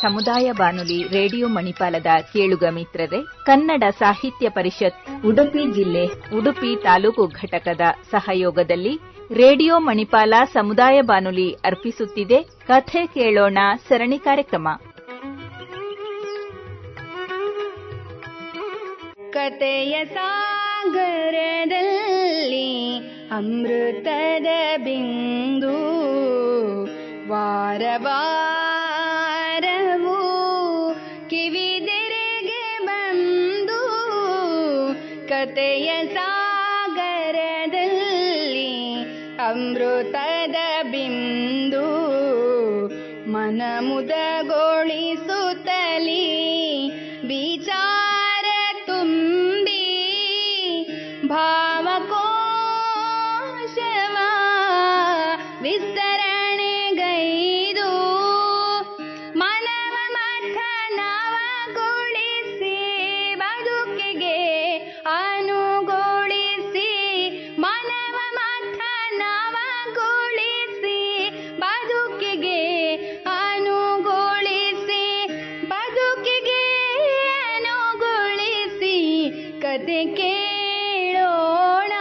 ಸಮುದಾಯ ಬಾನುಲಿ ರೇಡಿಯೋ ಮಣಿಪಾಲದ ಕೇಳುಗ ಮಿತ್ರರೇ, ಕನ್ನಡ ಸಾಹಿತ್ಯ ಪರಿಷತ್ ಉಡುಪಿ ಜಿಲ್ಲೆ ಉಡುಪಿ ತಾಲೂಕು ಘಟಕದ ಸಹಯೋಗದಲ್ಲಿ ರೇಡಿಯೋ ಮಣಿಪಾಲ ಸಮುದಾಯ ಬಾನುಲಿ ಅರ್ಪಿಸುತ್ತಿದೆ ಕಥೆ ಕೇಳೋಣ ಸರಣಿ ಕಾರ್ಯಕ್ರಮ. ಕಥೆಯ ಸಾಗರದಲ್ಲಿ ಅಮೃತದ ಬಿಂದು ವಾರವಾರವೂ ಕಿವಿದೆರೆಗೆ ಬಂದು ಕಥೆಯ ಸಾಗರದಲ್ಲಿ ಅಮೃತದ ಬಿಂದು ಮನ ಮುದಗೊಳಿಸುತ್ತಲೀ ವಿಚಾರ ತುಂಬಿ ಭಾವಕೋಶವ ವಿಸ್ತರಣೆಗೈದು ಮನವ ಮಥನವಗೊಳಿಸಿ ಬದುಕಿಗೆ ಅನುಗೊಳಿಸಿ ಮನವ ಮಥನವಗೊಳಿಸಿ ಬದುಕಿಗೆ ಅನುಗೊಳಿಸಿ ಬದುಕಿಗೆ ಅನುಗೊಳಿಸಿ ಕತೆ ಕೇಳೋಣ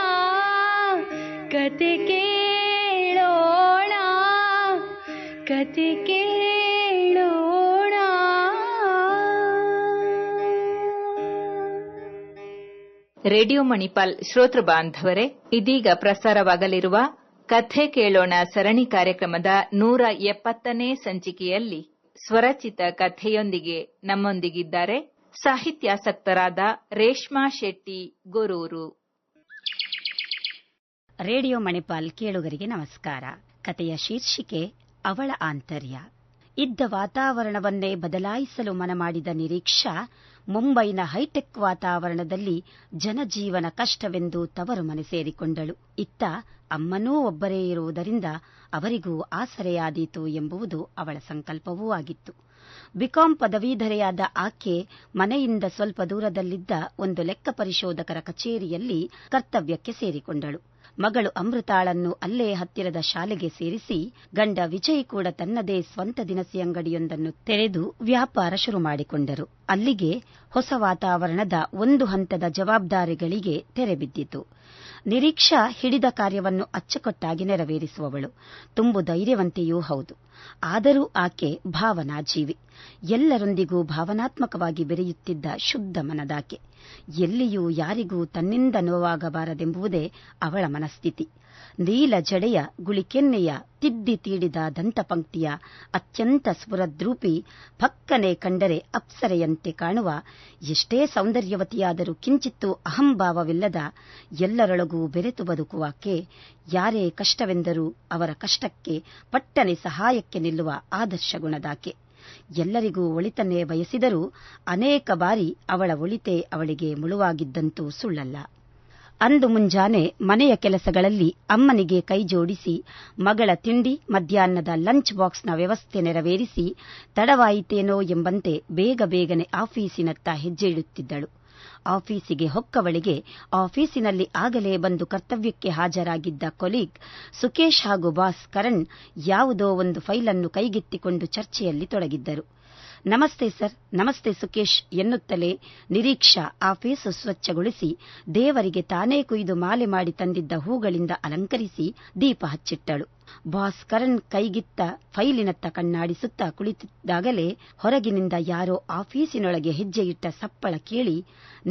ಕತೆ ಕೇಳೋಣ ಕತೆ ಕೇಳೋಣ. ರೇಡಿಯೋ ಮಣಿಪಾಲ್ ಶ್ರೋತೃ ಬಾಂಧವರೇ, ಇದೀಗ ಪ್ರಸಾರವಾಗಲಿರುವ ಕಥೆ ಕೇಳೋಣ ಸರಣಿ ಕಾರ್ಯಕ್ರಮದ 170ನೇ ಸಂಚಿಕೆಯಲ್ಲಿ ಸ್ವರಚಿತ ಕಥೆಯೊಂದಿಗೆ ನಮ್ಮೊಂದಿಗಿದ್ದಾರೆ ಸಾಹಿತ್ಯಾಸಕ್ತರಾದ ರೇಷ್ಮಾ ಶೆಟ್ಟಿ ಗೊರೂರು. ರೇಡಿಯೋ ಮಣಿಪಾಲ್ ಕೇಳುಗರಿಗೆ ನಮಸ್ಕಾರ. ಕಥೆಯ ಶೀರ್ಷಿಕೆ ಅವಳ ಆಂತರ್ಯ. ಇದ್ದ ವಾತಾವರಣವನ್ನೇ ಬದಲಾಯಿಸಲು ಮನಮಾಡಿದ ನಿರೀಕ್ಷಾ ಮುಂಬೈನ ಹೈಟೆಕ್ ವಾತಾವರಣದಲ್ಲಿ ಜನಜೀವನ ಕಷ್ಟವೆಂದು ತವರು ಮನೆ ಸೇರಿಕೊಂಡಳು. ಇತ್ತ ಅಮ್ಮನೂ ಒಬ್ಬರೇ ಇರುವುದರಿಂದ ಅವರಿಗೂ ಆಸರೆಯಾದೀತು ಎಂಬುದು ಅವಳ ಸಂಕಲ್ಪವೂ ಆಗಿತ್ತು. ಬಿಕಾಂ ಪದವೀಧರೆಯಾದ ಆಕೆ ಮನೆಯಿಂದ ಸ್ವಲ್ಪ ದೂರದಲ್ಲಿದ್ದ ಒಂದು ಲೆಕ್ಕ ಪರಿಶೋಧಕರ ಕಚೇರಿಯಲ್ಲಿ ಕರ್ತವ್ಯಕ್ಕೆ ಸೇರಿಕೊಂಡಳು. ಮಗಳು ಅಮೃತಾಳನ್ನು ಅಲ್ಲೇ ಹತ್ತಿರದ ಶಾಲೆಗೆ ಸೇರಿಸಿ ಗಂಡ ವಿಜಯ್ ಕೂಡ ತನ್ನದೇ ಸ್ವಂತ ದಿನಸಿ ಅಂಗಡಿಯೊಂದನ್ನು ತೆರೆದು ವ್ಯಾಪಾರ ಶುರು ಮಾಡಿಕೊಂಡರು. ಅಲ್ಲಿಗೆ ಹೊಸ ವಾತಾವರಣದ ಒಂದು ಹಂತದ ಜವಾಬ್ದಾರಿಗಳಿಗೆ ತೆರೆಬಿದ್ದಿತು. ನಿರೀಕ್ಷಾ ಹಿಡಿದ ಕಾರ್ಯವನ್ನು ಅಚ್ಚುಕಟ್ಟಾಗಿ ನೆರವೇರಿಸುವವಳು, ತುಂಬು ಧೈರ್ಯವಂತೆಯೂ ಹೌದು. ಆದರೂ ಆಕೆ ಭಾವನಾ ಜೀವಿ, ಎಲ್ಲರೊಂದಿಗೂ ಭಾವನಾತ್ಮಕವಾಗಿ ಬೆರೆಯುತ್ತಿದ್ದ ಶುದ್ಧ ಮನದಾಕೆ. ಎಲ್ಲಿಯೂ ಯಾರಿಗೂ ತನ್ನಿಂದ ನೋವಾಗಬಾರದೆಂಬುದೇ ಅವಳ ಮನಸ್ಥಿತಿ. ನೀಲ ಜಡೆಯ ಗುಳಿಕೆನ್ನೆಯ ತಿದ್ದಿ ತೀಡಿದ ದಂತಪಂಕ್ತಿಯ ಅತ್ಯಂತ ಸ್ಫುರದ್ರೂಪಿ, ಪಕ್ಕನೆ ಕಂಡರೆ ಅಪ್ಸರೆಯಂತೆ ಕಾಣುವ, ಎಷ್ಟೇ ಸೌಂದರ್ಯವತಿಯಾದರೂ ಕಿಂಚಿತ್ತೂ ಅಹಂಭಾವವಿಲ್ಲದ, ಎಲ್ಲರೊಳಗೂ ಬೆರೆತು ಬದುಕುವಾಕೆ, ಯಾರೇ ಕಷ್ಟವೆಂದರೂ ಅವರ ಕಷ್ಟಕ್ಕೆ ಪಟ್ಟನೆ ಸಹಾಯಕ್ಕೆ ನಿಲ್ಲುವ ಆದರ್ಶ ಗುಣದಾಕೆ. ಎಲ್ಲರಿಗೂ ಒಳಿತನ್ನೇ ಬಯಸಿದರೂ ಅನೇಕ ಬಾರಿ ಅವಳ ಒಳಿತೇ ಅವಳಿಗೆ ಮುಳುವಾಗಿದ್ದಂತೂ ಸುಳ್ಳಲ್ಲ. ಅಂದು ಮುಂಜಾನೆ ಮನೆಯ ಕೆಲಸಗಳಲ್ಲಿ ಅಮ್ಮನಿಗೆ ಕೈಜೋಡಿಸಿ ಮಗಳ ತಿಂಡಿ ಮಧ್ಯಾಹ್ನದ ಲಂಚ್ ಬಾಕ್ಸ್ನ ವ್ಯವಸ್ಥೆ ನೆರವೇರಿಸಿ ತಡವಾಯಿತೇನೋ ಎಂಬಂತೆ ಬೇಗನೆ ಆಫೀಸಿನತ್ತ ಹೆಜ್ಜೆ ಇಡುತ್ತಿದ್ದಳು. ಆಫೀಸಿಗೆ ಹೊಕ್ಕವಳಿಗೆ ಆಫೀಸಿನಲ್ಲಿ ಆಗಲೇ ಬಂದು ಕರ್ತವ್ಯಕ್ಕೆ ಹಾಜರಾಗಿದ್ದ ಕೊಲೀಗ್ ಸುಕೇಶ್ ಹಾಗೂ ಬಾಸ್ ಕರಣ್ ಯಾವುದೋ ಒಂದು ಫೈಲನ್ನು ಕೈಗೆತ್ತಿಕೊಂಡು ಚರ್ಚೆಯಲ್ಲಿ ತೊಡಗಿದ್ದರು. ನಮಸ್ತೆ ಸರ್, ನಮಸ್ತೆ ಸುಕೇಶ್ ಎನ್ನುತ್ತಲೇ ನಿರೀಕ್ಷಾ ಆಫೀಸು ಸ್ವಚ್ಛಗೊಳಿಸಿ ದೇವರಿಗೆ ತಾನೇ ಕುಯ್ದು ಮಾಲೆ ಮಾಡಿ ತಂದಿದ್ದ ಹೂಗಳಿಂದ ಅಲಂಕರಿಸಿ ದೀಪ ಹಚ್ಚಿಟ್ಟಳು. ಬಾಸ್ ಕರಣ್ ಕೈಗಿತ್ತ ಫೈಲಿನತ್ತ ಕಣ್ಣಾಡಿಸುತ್ತಾ ಕುಳಿತಿದ್ದಾಗಲೇ ಹೊರಗಿನಿಂದ ಯಾರೋ ಆಫೀಸಿನೊಳಗೆ ಹೆಜ್ಜೆಯಿಟ್ಟ ಸಪ್ಪಳ ಕೇಳಿ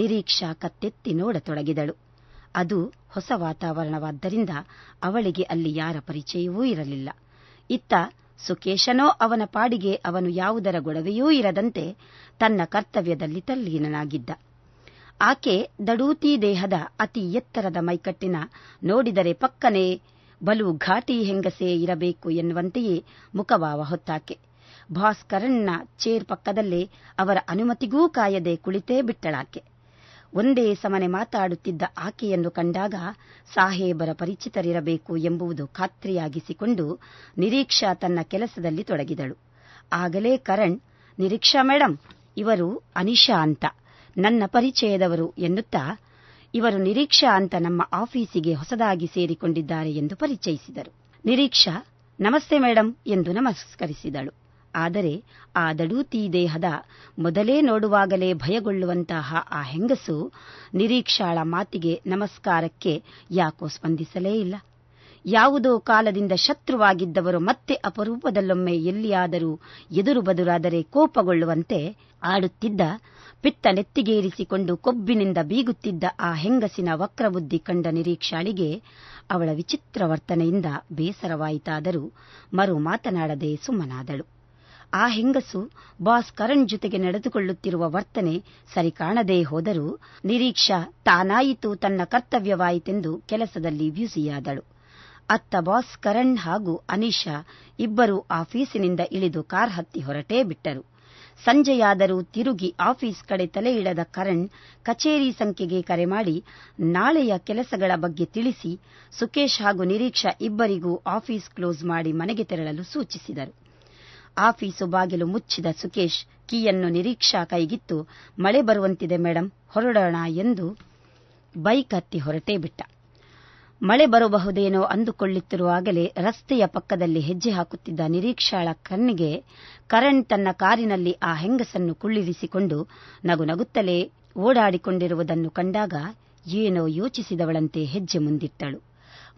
ನಿರೀಕ್ಷಾ ಕತ್ತೆತ್ತಿ ನೋಡತೊಡಗಿದಳು. ಅದು ಹೊಸ ವಾತಾವರಣವಾದ್ದರಿಂದ ಅವಳಿಗೆ ಅಲ್ಲಿ ಯಾರ ಪರಿಚಯವೂ ಇರಲಿಲ್ಲ. ಇತ್ತ ಸುಕೇಶನೋ ಅವನ ಪಾಡಿಗೆ ಅವನು ಯಾವುದರ ಗೊಡವೆಯೂ ಇರದಂತೆ ತನ್ನ ಕರ್ತವ್ಯದಲ್ಲಿ ತಲ್ಲೀನನಾಗಿದ್ದ. ಆಕೆ ದಡೂತಿ ದೇಹದ ಅತಿ ಎತ್ತರದ ಮೈಕಟ್ಟಿನ, ನೋಡಿದರೆ ಪಕ್ಕನೆ ಬಲು ಘಾಟಿ ಹೆಂಗಸೇ ಇರಬೇಕು ಎನ್ನುವಂತೆಯೇ ಮುಖಭಾವ ಹೊತ್ತಾಕೆ. ಬಾಸ್ ಕರಣ್ನ ಚೇರ್ ಪಕ್ಕದಲ್ಲೇ ಅವರ ಅನುಮತಿಗೂ ಕಾಯದೆ ಕುಳಿತೇ ಬಿಟ್ಟಳಾಕೆ. ಒಂದೇ ಸಮನೆ ಮಾತಾಡುತ್ತಿದ್ದ ಆಕೆಯನ್ನು ಕಂಡಾಗ ಸಾಹೇಬರ ಪರಿಚಿತರಿರಬೇಕು ಎಂಬುದು ಖಾತ್ರಿಯಾಗಿಸಿಕೊಂಡು ನಿರೀಕ್ಷಾ ತನ್ನ ಕೆಲಸದಲ್ಲಿ ತೊಡಗಿದಳು. ಆಗಲೇ ಕರಣ್, ನಿರೀಕ್ಷಾ ಮೇಡಂ, ಇವರು ಅನಿಶಾ ಅಂತ ನನ್ನ ಪರಿಚಯದವರು ಎನ್ನುತ್ತಾ, ಇವರು ನಿರೀಕ್ಷಾ ಅಂತ ನಮ್ಮ ಆಫೀಸಿಗೆ ಹೊಸದಾಗಿ ಸೇರಿಕೊಂಡಿದ್ದಾರೆ ಎಂದು ಪರಿಚಯಿಸಿದರು. ನಿರೀಕ್ಷಾ ನಮಸ್ತೆ ಮೇಡಂ ಎಂದು ನಮಸ್ಕರಿಸಿದಳು. ಆದರೆ ಆ ದಡೂತಿ ದೇಹದ ಮೊದಲೇ ನೋಡುವಾಗಲೇ ಭಯಗೊಳ್ಳುವಂತಹ ಆ ಹೆಂಗಸು ನಿರೀಕ್ಷಾಳ ಮಾತಿಗೆ ನಮಸ್ಕಾರಕ್ಕೆ ಯಾಕೋ ಸ್ಪಂದಿಸಲೇ ಇಲ್ಲ. ಯಾವುದೋ ಕಾಲದಿಂದ ಶತ್ರುವಾಗಿದ್ದವರು ಮತ್ತೆ ಅಪರೂಪದಲ್ಲೊಮ್ಮೆ ಎಲ್ಲಿಯಾದರೂ ಎದುರು ಬದುರಾದರೆ ಕೋಪಗೊಳ್ಳುವಂತೆ ಆಡುತ್ತಿದ್ದ, ಪಿತ್ತ ನೆತ್ತಿಗೇರಿಸಿಕೊಂಡು ಕೊಬ್ಬಿನಿಂದ ಬೀಗುತ್ತಿದ್ದ ಆ ಹೆಂಗಸಿನ ವಕ್ರಬುದ್ಧಿ ಕಂಡ ನಿರೀಕ್ಷಾಳಿಗೆ ಅವಳ ವಿಚಿತ್ರ ವರ್ತನೆಯಿಂದ ಬೇಸರವಾಯಿತಾದರೂ ಮರು ಮಾತನಾಡದೆ ಸುಮ್ಮನಾದಳು. ಆ ಹೆಂಗಸು ಬಾಸ್ ಕರಣ್ ಜೊತೆಗೆ ನಡೆದುಕೊಳ್ಳುತ್ತಿರುವ ವರ್ತನೆ ಸರಿ ಕಾಣದೇ ಹೋದರೂ ನಿರೀಕ್ಷಾ ತಾನಾಯಿತು, ತನ್ನ ಕರ್ತವ್ಯವಾಯಿತೆಂದು ಕೆಲಸದಲ್ಲಿ ಬ್ಯುಸಿಯಾದಳು. ಅತ್ತ ಬಾಸ್ ಕರಣ್ ಹಾಗೂ ಅನೀಶಾ ಇಬ್ಬರೂ ಆಫೀಸಿನಿಂದ ಇಳಿದು ಕಾರ್ ಹತ್ತಿ ಹೊರಟೇ ಬಿಟ್ಟರು. ಸಂಜೆಯಾದರೂ ತಿರುಗಿ ಆಫೀಸ್ ಕಡೆ ತಲೆ ಇಡದ ಕರಣ್ ಕಚೇರಿ ಸಂಖ್ಯೆಗೆ ಕರೆ ಮಾಡಿ ನಾಳೆಯ ಕೆಲಸಗಳ ಬಗ್ಗೆ ತಿಳಿಸಿ ಸುಕೇಶ್ ಹಾಗೂ ನಿರೀಕ್ಷಾ ಇಬ್ಬರಿಗೂ ಆಫೀಸ್ ಕ್ಲೋಸ್ ಮಾಡಿ ಮನೆಗೆ ತೆರಳಲು ಸೂಚಿಸಿದರು. ಆಫೀಸು ಬಾಗಿಲು ಮುಚ್ಚಿದ ಸುಕೇಶ್ ಕೀಯನ್ನು ನಿರೀಕ್ಷಾ ಕೈಗಿತ್ತು, ಮಳೆ ಬರುವಂತಿದೆ ಮೇಡಂ, ಹೊರಡೋಣ ಎಂದು ಬೈಕ್ ಹತ್ತಿ ಹೊರಟೇ ಬಿಟ್ಟ. ಮಳೆ ಬರಬಹುದೇನೋ ಅಂದುಕೊಳ್ಳುತ್ತಿರುವಾಗಲೇ ರಸ್ತೆಯ ಪಕ್ಕದಲ್ಲಿ ಹೆಜ್ಜೆ ಹಾಕುತ್ತಿದ್ದ ನಿರೀಕ್ಷಾಳ ಕಣ್ಣಿಗೆ ಕರಣ್ ತನ್ನ ಕಾರಿನಲ್ಲಿ ಆ ಹೆಂಗಸನ್ನು ಕುಳ್ಳಿರಿಸಿಕೊಂಡು ನಗುನಗುತ್ತಲೇ ಓಡಾಡಿಕೊಂಡಿರುವುದನ್ನು ಕಂಡಾಗ ಏನೋ ಯೋಚಿಸಿದವಳಂತೆ ಹೆಜ್ಜೆ ಮುಂದಿಟ್ಟಳು.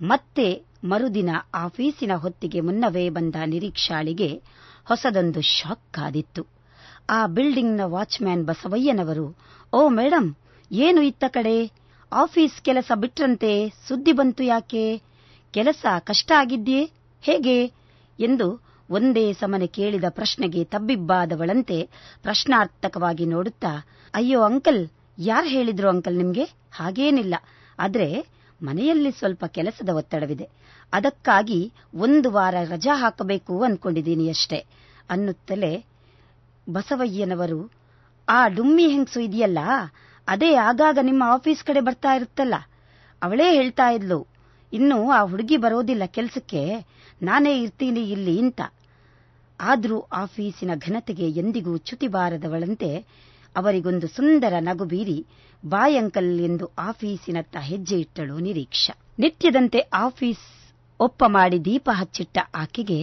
ಮತ್ತೆ ಮರುದಿನ ಆಫೀಸಿನ ಹೊತ್ತಿಗೆ ಮುನ್ನವೇ ಬಂದ ನಿರೀಕ್ಷಾಳಿಗೆ ಹೊಸದೊಂದು ಶಾಕ್ ಕಾದಿತ್ತು. ಆ ಬಿಲ್ಡಿಂಗ್ನ ವಾಚ್ಮ್ಯಾನ್ ಬಸವಯ್ಯನವರು, ಓ ಮೇಡಂ, ಏನು ಇತ್ತ ಕಡೆ ಆಫೀಸ್ ಕೆಲಸ ಬಿಟ್ರಂತೆ, ಸುದ್ದಿ ಬಂತು ಯಾಕೆ, ಕೆಲಸ ಕಷ್ಟ ಆಗಿದ್ಯೇ ಹೇಗೆ ಎಂದು ಒಂದೇ ಸಮನೆ ಕೇಳಿದ ಪ್ರಶ್ನೆಗೆ ತಬ್ಬಿಬ್ಬಾದವಳಂತೆ ಪ್ರಶ್ನಾರ್ಥಕವಾಗಿ ನೋಡುತ್ತಾ, ಅಯ್ಯೋ ಅಂಕಲ್, ಯಾರು ಹೇಳಿದ್ರು ಅಂಕಲ್ ನಿಮ್ಗೆ? ಹಾಗೇನಿಲ್ಲ, ಆದ್ರೆ ಮನೆಯಲ್ಲಿ ಸ್ವಲ್ಪ ಕೆಲಸದ ಒತ್ತಡವಿದೆ, ಅದಕ್ಕಾಗಿ 1 ವಾರ ರಜಾ ಹಾಕಬೇಕು ಅನ್ಕೊಂಡಿದ್ದೀನಿ ಅಷ್ಟೇ ಅನ್ನುತ್ತಲೇ ಬಸವಯ್ಯನವರು, ಆ ಡುಮ್ಮಿ ಹೆಂಗಸು ಇದೆಯಲ್ಲ, ಅದೇ ಆಗಾಗ ನಿಮ್ಮ ಆಫೀಸ್ ಕಡೆ ಬರ್ತಾ ಇರುತ್ತಲ್ಲ, ಅವಳೇ ಹೇಳ್ತಾ ಇದ್ಲು, ಇನ್ನು ಆ ಹುಡುಗಿ ಬರೋದಿಲ್ಲ ಕೆಲ್ಸಕ್ಕೆ, ನಾನೇ ಇರ್ತೀನಿ ಇಲ್ಲಿ ಅಂತ. ಆದ್ರೂ ಆಫೀಸಿನ ಘನತೆಗೆ ಎಂದಿಗೂ ಚ್ಯುತಿ ಬಾರದವಳಂತೆ ಅವರಿಗೊಂದು ಸುಂದರ ನಗು ಬೀರಿ ಬಾಯ್ ಅಂಕಲ್ ಎಂದು ಆಫೀಸಿನತ್ತ ಹೆಜ್ಜೆ ಇಟ್ಟಳು ನಿರೀಕ್ಷಾ. ನಿತ್ಯದಂತೆ ಆಫೀಸ್ ಒಪ್ಪ ಮಾಡಿ ದೀಪ ಹಚ್ಚಿಟ್ಟ ಆಕೆಗೆ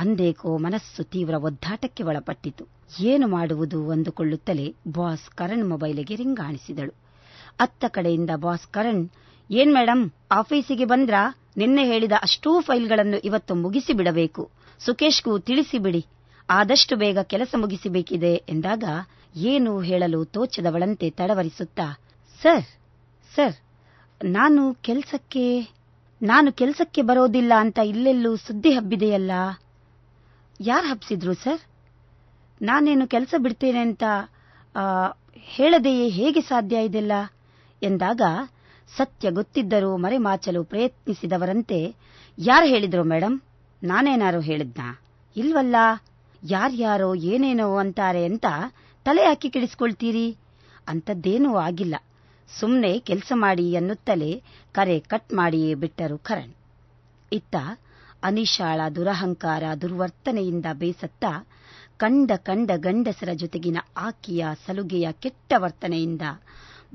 ಅಂದೇಕೋ ಮನಸ್ಸು ತೀವ್ರ ಒದ್ದಾಟಕ್ಕೆ ಒಳಪಟ್ಟಿತು. ಏನು ಮಾಡುವುದು ಅಂದುಕೊಳ್ಳುತ್ತಲೇ ಬಾಸ್ ಕರಣ್ ಮೊಬೈಲಿಗೆ ರಿಂಗಾಣಿಸಿದಳು. ಅತ್ತ ಕಡೆಯಿಂದ ಬಾಸ್ ಕರಣ್, ಏನ್ ಮೇಡಂ, ಆಫೀಸಿಗೆ ಬಂದ್ರಾ? ನಿನ್ನೆ ಹೇಳಿದ ಅಷ್ಟೂ ಫೈಲ್ಗಳನ್ನು ಇವತ್ತು ಮುಗಿಸಿ ಬಿಡಬೇಕು, ಸುಕೇಶ್ಗೂ ತಿಳಿಸಿಬಿಡಿ, ಆದಷ್ಟು ಬೇಗ ಕೆಲಸ ಮುಗಿಸಬೇಕಿದೆ ಎಂದಾಗ ಏನು ಹೇಳಲು ತೋಚದವಳಂತೆ ತಡವರಿಸುತ್ತಾ, ಸರ್, ನಾನು ಕೆಲಸಕ್ಕೆ ಬರೋದಿಲ್ಲ ಅಂತ ಇಲ್ಲೆಲ್ಲೂ ಸುದ್ದಿ ಹಬ್ಬಿದೆಯಲ್ಲ. ಯಾರು ಹಬ್ಸಿದ್ರು ಸರ್? ನಾನೇನು ಕೆಲಸ ಬಿಡ್ತೇನೆ ಅಂತ ಹೇಳದೆಯೇ ಹೇಗೆ ಸಾಧ್ಯ ಇದೆಲ್ಲ ಎಂದಾಗ ಸತ್ಯ ಗೊತ್ತಿದ್ದರೂ ಮರೆಮಾಚಲು ಪ್ರಯತ್ನಿಸಿದವರಂತೆ, ಯಾರು ಹೇಳಿದ್ರು ಮೇಡಂ? ನಾನೇನಾರು ಹೇಳಿದ್ನಾ? ಇಲ್ವಲ್ಲ, ಯಾರ್ಯಾರೋ ಏನೇನೋ ಅಂತಾರೆ ಅಂತ ತಲೆ ಹಾಕಿ ಕೆಡಿಸ್ಕೊಳ್ತೀರಿ, ಅಂಥದ್ದೇನೂ ಆಗಿಲ್ಲ, ಸುಮ್ಮನೆ ಕೆಲಸ ಮಾಡಿ ಎನ್ನುತ್ತಲೇ ಕರೆ ಕಟ್ ಮಾಡಿಯೇ ಬಿಟ್ಟರು ಕರಣ್. ಇತ್ತ ಅನಿಶಾಳ ದುರಹಂಕಾರ ದುರ್ವರ್ತನೆಯಿಂದ ಬೇಸತ್ತ ಕಂಡ ಗಂಡಸರ ಜೊತೆಗಿನ ಆಕೆಯ ಸಲುಗೆಯ ಕೆಟ್ಟ ವರ್ತನೆಯಿಂದ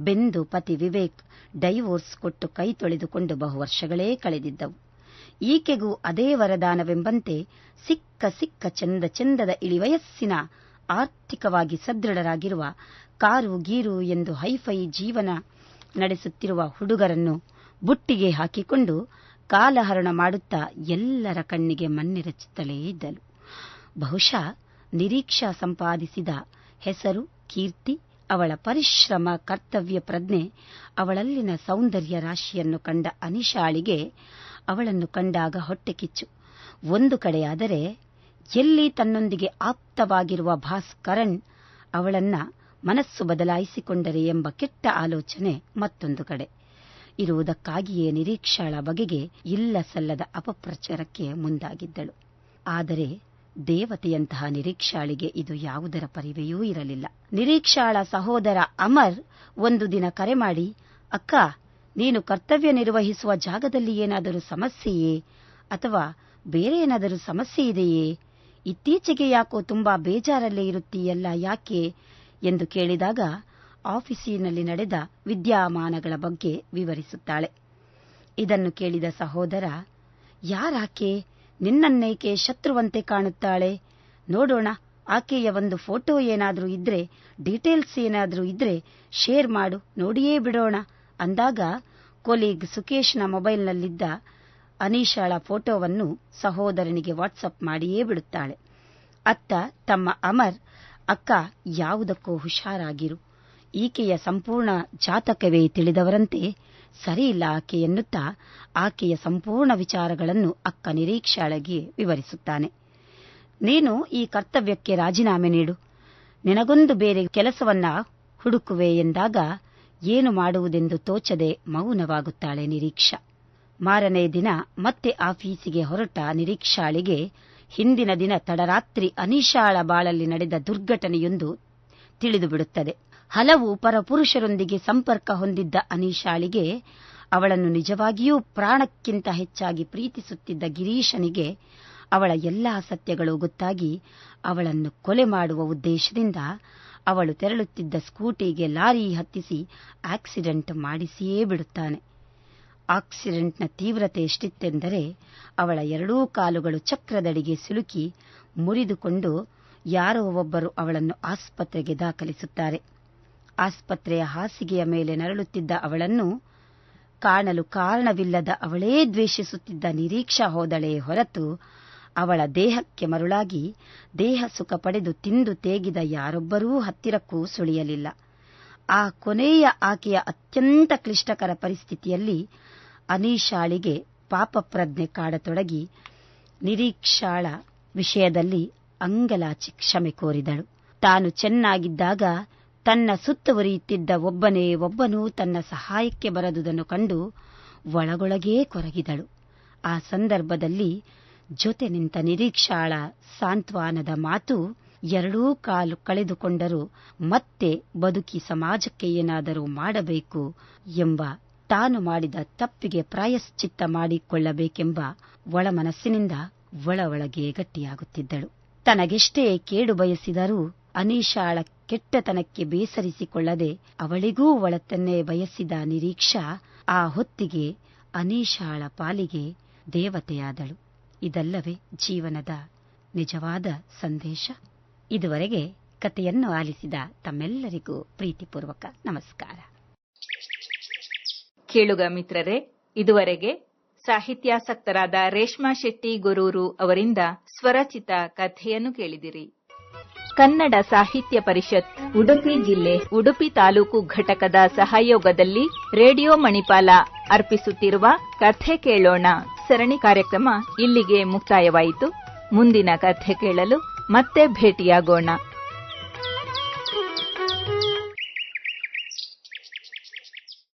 ಬೆಂದು ಪತಿ ವಿವೇಕ್ ಡೈವೋರ್ಸ್ ಕೊಟ್ಟು ಕೈ ತೊಳೆದುಕೊಂಡು ಬಹು ವರ್ಷಗಳೇ ಕಳೆದಿದ್ದವು. ಈಕೆಗೂ ಅದೇ ವರದಾನವೆಂಬಂತೆ ಸಿಕ್ಕ ಚಂದದ ಇಳಿವಯಸ್ಸಿನ ಆರ್ಥಿಕವಾಗಿ ಸದೃಢರಾಗಿರುವ ಕಾರು ಗೀರು ಎಂದು ಹೈಫೈ ಜೀವನ ನಡೆಸುತ್ತಿರುವ ಹುಡುಗರನ್ನು ಬುಟ್ಟಿಗೆ ಹಾಕಿಕೊಂಡು ಕಾಲಹರಣ ಮಾಡುತ್ತಾ ಎಲ್ಲರ ಕಣ್ಣಿಗೆ ಮಣ್ಣೆರಚುತ್ತಲೇ ಇದ್ದಳು. ಬಹುಶಃ ನಿರೀಕ್ಷಾ ಸಂಪಾದಿಸಿದ ಹೆಸರು, ಕೀರ್ತಿ, ಅವಳ ಪರಿಶ್ರಮ, ಕರ್ತವ್ಯ ಪ್ರಜ್ಞೆ, ಅವಳಲ್ಲಿನ ಸೌಂದರ್ಯ ರಾಶಿಯನ್ನು ಕಂಡ ಅನಿಶಾಳಿಗೆ ಅವಳನ್ನು ಕಂಡಾಗ ಹೊಟ್ಟೆ ಕಿಚ್ಚು ಒಂದು ಕಡೆಯಾದರೆ, ಎಲ್ಲಿ ತನ್ನೊಂದಿಗೆ ಆಪ್ತವಾಗಿರುವ ಭಾಸ್ ಕರಣ್ ಅವಳನ್ನ ಮನಸ್ಸು ಬದಲಾಯಿಸಿಕೊಂಡರೆ ಎಂಬ ಕೆಟ್ಟ ಆಲೋಚನೆ ಮತ್ತೊಂದು ಕಡೆ ಇರುವುದಕ್ಕಾಗಿಯೇ ನಿರೀಕ್ಷಾಳ ಬಗೆಗೆ ಇಲ್ಲ ಸಲ್ಲದ ಅಪಪ್ರಚಾರಕ್ಕೆ ಮುಂದಾಗಿದ್ದಳು. ಆದರೆ ದೇವತೆಯಂತಹ ನಿರೀಕ್ಷಾಳಿಗೆ ಇದು ಯಾವುದರ ಪರಿವೆಯೂ ಇರಲಿಲ್ಲ. ನಿರೀಕ್ಷಾಳ ಸಹೋದರ ಅಮರ್ ಒಂದು ದಿನ ಕರೆ ಮಾಡಿ, ಅಕ್ಕ, ನೀನು ಕರ್ತವ್ಯ ನಿರ್ವಹಿಸುವ ಜಾಗದಲ್ಲಿ ಏನಾದರೂ ಸಮಸ್ಯೆಯೇ ಅಥವಾ ಬೇರೆ ಏನಾದರೂ ಸಮಸ್ಯೆ ಇದೆಯೇ? ಇತ್ತೀಚೆಗೆ ಯಾಕೋ ತುಂಬಾ ಬೇಜಾರಲ್ಲೇ ಇರುತ್ತೀಯಲ್ಲ, ಯಾಕೆ ಎಂದು ಕೇಳಿದಾಗ ಆಫೀಸಿನಲ್ಲಿ ನಡೆದ ವಿದ್ಯಮಾನಗಳ ಬಗ್ಗೆ ವಿವರಿಸುತ್ತಾಳೆ. ಇದನ್ನು ಕೇಳಿದ ಸಹೋದರ, ಯಾರಾಕೆ? ನಿನ್ನನ್ನೇಕೆ ಶತ್ರುವಂತೆ ಕಾಣುತ್ತಾಳೆ? ನೋಡೋಣ, ಆಕೆಯ ಒಂದು ಫೋಟೋ ಏನಾದರೂ ಇದ್ರೆ, ಡೀಟೇಲ್ಸ್ ಏನಾದರೂ ಇದ್ರೆ ಶೇರ್ ಮಾಡು, ನೋಡಿಯೇ ಬಿಡೋಣ ಅಂದಾಗ ಕೊಲೀಗ್ ಸುಕೇಶ್ನ ಮೊಬೈಲ್ನಲ್ಲಿದ್ದ ಅನೀಶಾಳ ಫೋಟೋವನ್ನು ಸಹೋದರನಿಗೆ ವಾಟ್ಸಪ್ ಮಾಡಿಯೇ ಬಿಡುತ್ತಾಳೆ. ಅತ್ತ ತಮ್ಮ ಅಮರ್, ಅಕ್ಕ ಯಾವುದಕ್ಕೋ ಹುಷಾರಾಗಿರು, ಈಕೆಯ ಸಂಪೂರ್ಣ ಜಾತಕವೇ ತಿಳಿದವರಂತೆ ಸರಿಯಿಲ್ಲ ಆಕೆ ಎನ್ನುತ್ತಾ ಆಕೆಯ ಸಂಪೂರ್ಣ ವಿಚಾರಗಳನ್ನು ಅಕ್ಕ ನಿರೀಕ್ಷಾಳಿಗೆ ವಿವರಿಸುತ್ತಾನೆ. ನೀನು ಈ ಕರ್ತವ್ಯಕ್ಕೆ ರಾಜೀನಾಮೆ ನೀಡು, ನಿನಗೊಂದು ಬೇರೆ ಕೆಲಸವನ್ನ ಹುಡುಕುವೆ ಎಂದಾಗ ಏನು ಮಾಡುವುದೆಂದು ತೋಚದೆ ಮೌನವಾಗುತ್ತಾಳೆ ನಿರೀಕ್ಷಾ. ಮಾರನೇ ದಿನ ಮತ್ತೆ ಆಫೀಸಿಗೆ ಹೊರಟ ನಿರೀಕ್ಷಾಳಿಗೆ ಹಿಂದಿನ ದಿನ ತಡರಾತ್ರಿ ಅನೀಶಾಳ ಬಾಳಲ್ಲಿ ನಡೆದ ದುರ್ಘಟನೆಯೊಂದು ತಿಳಿದುಬಿಡುತ್ತದೆ. ಹಲವು ಪರಪುರುಷರೊಂದಿಗೆ ಸಂಪರ್ಕ ಹೊಂದಿದ್ದ ಅನೀಶಾಳಿಗೆ ಅವಳನ್ನು ನಿಜವಾಗಿಯೂ ಪ್ರಾಣಕ್ಕಿಂತ ಹೆಚ್ಚಾಗಿ ಪ್ರೀತಿಸುತ್ತಿದ್ದ ಗಿರೀಶನಿಗೆ ಅವಳ ಎಲ್ಲಾ ಸತ್ಯಗಳು ಗೊತ್ತಾಗಿ ಅವಳನ್ನು ಕೊಲೆ ಮಾಡುವ ಉದ್ದೇಶದಿಂದ ಅವಳು ತೆರಳುತ್ತಿದ್ದ ಸ್ಕೂಟಿಗೆ ಲಾರಿ ಹತ್ತಿಸಿ ಆಕ್ಸಿಡೆಂಟ್ ಮಾಡಿಸಿಯೇ ಬಿಡುತ್ತಾನೆ. ಆಕ್ಸಿಡೆಂಟ್ನ ತೀವ್ರತೆ ಎಷ್ಟಿತ್ತೆಂದರೆ ಅವಳ ಎರಡೂ ಕಾಲುಗಳು ಚಕ್ರದಡಿಗೆ ಸಿಲುಕಿ ಮುರಿದುಕೊಂಡು ಯಾರೋ ಒಬ್ಬರು ಅವಳನ್ನು ಆಸ್ಪತ್ರೆಗೆ ದಾಖಲಿಸುತ್ತಾರೆ. ಆಸ್ಪತ್ರೆಯ ಹಾಸಿಗೆಯ ಮೇಲೆ ನರಳುತ್ತಿದ್ದ ಅವಳನ್ನು ಕಾಣಲು ಕಾರಣವಿಲ್ಲದ ಅವಳೇ ದ್ವೇಷಿಸುತ್ತಿದ್ದ ನಿರೀಕ್ಷಾ ಹೋದಳೇ ಹೊರತು ಅವಳ ದೇಹಕ್ಕೆ ಮರುಳಾಗಿ ದೇಹ ಸುಖ ಪಡೆದು ತಿಂದು ತೇಗಿದ ಯಾರೊಬ್ಬರೂ ಹತ್ತಿರಕ್ಕೂ ಸುಳಿಯಲಿಲ್ಲ. ಆ ಕೊನೆಯ ಆಕೆಯ ಅತ್ಯಂತ ಕ್ಲಿಷ್ಟಕರ ಪರಿಸ್ಥಿತಿಯಲ್ಲಿ ಅನೀಶಾಳಿಗೆ ಪಾಪಪ್ರಜ್ಞೆ ಕಾಡತೊಡಗಿ ನಿರೀಕ್ಷಾಳ ವಿಷಯದಲ್ಲಿ ಅಂಗಲಾಚಿ ಕ್ಷಮೆ ಕೋರಿದಳು. ತಾನು ಚೆನ್ನಾಗಿದ್ದಾಗ ತನ್ನ ಸುತ್ತುವರಿಯುತ್ತಿದ್ದ ಒಬ್ಬನೂ ತನ್ನ ಸಹಾಯಕ್ಕೆ ಬರದುದನ್ನು ಕಂಡು ಒಳಗೊಳಗೇ ಕೊರಗಿದಳು. ಆ ಸಂದರ್ಭದಲ್ಲಿ ಜೊತೆ ನಿಂತ ನಿರೀಕ್ಷಾಳ ಸಾಂತ್ವನದ ಮಾತು, ಎರಡೂ ಕಾಲು ಕಳೆದುಕೊಂಡರೂ ಮತ್ತೆ ಬದುಕಿ ಸಮಾಜಕ್ಕೆ ಏನಾದರೂ ಮಾಡಬೇಕು ಎಂಬ, ತಾನು ಮಾಡಿದ ತಪ್ಪಿಗೆ ಪ್ರಾಯಶ್ಚಿತ್ತ ಮಾಡಿಕೊಳ್ಳಬೇಕೆಂಬ ಒಳಮನಸ್ಸಿನಿಂದ ಒಳಗೆ ಗಟ್ಟಿಯಾಗುತ್ತಿದ್ದಳು. ತನಗೆಷ್ಟೇ ಕೇಡು ಬಯಸಿದರೂ ಅನೀಶಾಳ ಕೆಟ್ಟತನಕ್ಕೆ ಬೇಸರಿಸಿಕೊಳ್ಳದೆ ಅವಳಿಗೂ ಒಳತನ್ನೇ ಬಯಸಿದ ನಿರೀಕ್ಷಾ ಆ ಹೊತ್ತಿಗೆ ಅನೀಶಾಳ ಪಾಲಿಗೆ ದೇವತೆಯಾದಳು. ಇದಲ್ಲವೇ ಜೀವನದ ನಿಜವಾದ ಸಂದೇಶ? ಇದುವರೆಗೆ ಕಥೆಯನ್ನು ಆಲಿಸಿದ ತಮ್ಮೆಲ್ಲರಿಗೂ ಪ್ರೀತಿಪೂರ್ವಕ ನಮಸ್ಕಾರ. ಕೇಳುಗ ಮಿತ್ರರೇ, ಇದುವರೆಗೆ ಸಾಹಿತ್ಯಾಸಕ್ತರಾದ ರೇಷ್ಮಾ ಶೆಟ್ಟಿ ಗೊರೂರು ಅವರಿಂದ ಸ್ವರಚಿತ ಕಥೆಯನ್ನು ಕೇಳಿದಿರಿ. ಕನ್ನಡ ಸಾಹಿತ್ಯ ಪರಿಷತ್ ಉಡುಪಿ ಜಿಲ್ಲೆ ಉಡುಪಿ ತಾಲೂಕು ಘಟಕದ ಸಹಯೋಗದಲ್ಲಿ ರೇಡಿಯೋ ಮಣಿಪಾಲ ಅರ್ಪಿಸುತ್ತಿರುವ ಕಥೆ ಕೇಳೋಣ ಸರಣಿ ಕಾರ್ಯಕ್ರಮ ಇಲ್ಲಿಗೆ ಮುಕ್ತಾಯವಾಯಿತು. ಮುಂದಿನ ಕಥೆ ಕೇಳಲು ಮತ್ತೆ ಭೇಟಿಯಾಗೋಣ.